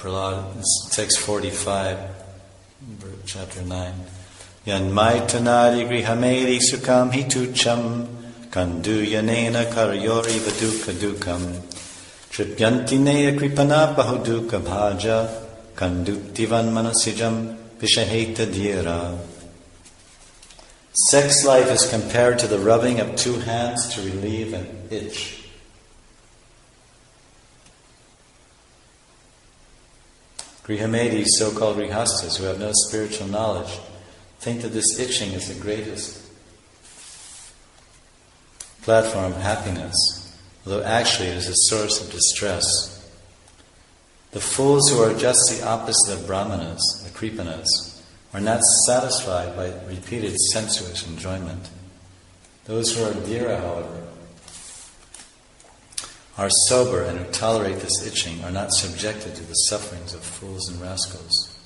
Prahlad, text 45, chapter 9. Yanmaitanari grihameri sukam hitucham kandu yanena karyori vaduka dukam tripyantineya kripana bahuduka bhaja kanduktivan manasijam vishaheta dhira. Sex life is compared to the rubbing of two hands to relieve an itch. Grihamedis, so-called grihastas, who have no spiritual knowledge, think that this itching is the greatest platform of happiness, although actually it is a source of distress. The fools who are just the opposite of brahmanas, the kripanas, are not satisfied by repeated sensuous enjoyment. Those who are dhira, however, are sober and who tolerate this itching are not subjected to the sufferings of fools and rascals.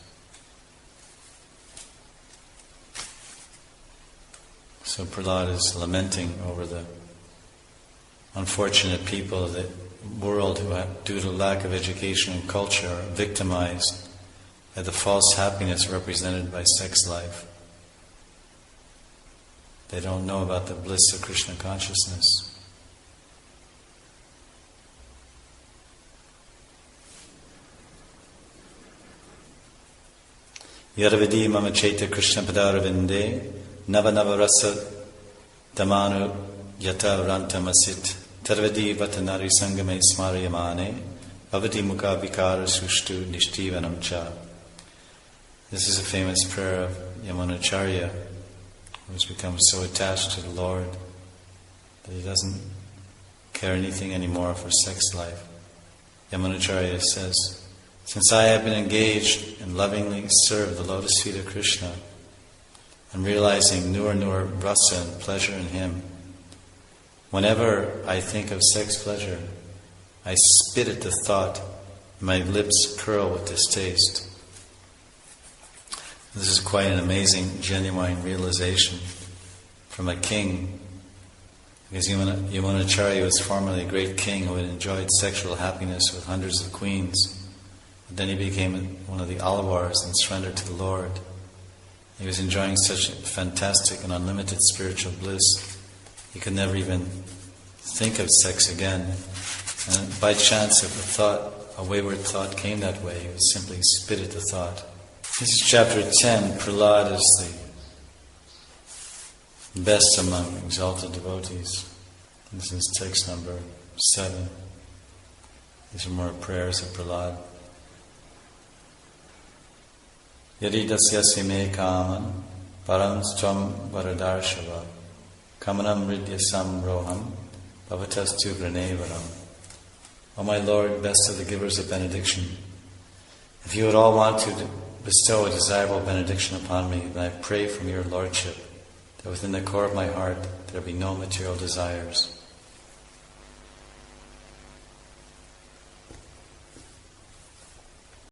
So Prahlad is lamenting over the unfortunate people of the world who have, due to lack of education and culture, are victimized by the false happiness represented by sex life. They don't know about the bliss of Krishna consciousness. Yaravidi mama chaita Krishna padaravinde nava nava rasa damanu yata rantamasit tarvadi vatanari sangame smarayamane bhavati mukha vikara sushtu nishtivanam cha. This is a famous prayer of Yamunacharya, who has become so attached to the Lord that he doesn't care anything anymore for sex life. Yamunacharya says, since I have been engaged in lovingly serve the lotus feet of Krishna and realizing nur rasa and pleasure in him, whenever I think of sex pleasure, I spit at the thought, and my lips curl with distaste. This is quite an amazing, genuine realization from a king, because Yamunacharya was formerly a great king who had enjoyed sexual happiness with hundreds of queens. But then he became one of the Alvars and surrendered to the Lord. He was enjoying such fantastic and unlimited spiritual bliss, he could never even think of sex again. And by chance, if a wayward thought came that way, he would simply spit at the thought. This is chapter 10. Prahlad is the best among exalted devotees. This is text number 7. These are more prayers of Prahlad. Yadi dasyasya me kaman param stvam varadarshava kamanam ridyasam roham bhavatastu granevaram. O my Lord, best of the givers of benediction, if you would all want to bestow a desirable benediction upon me, then I pray from your Lordship that within the core of my heart there be no material desires.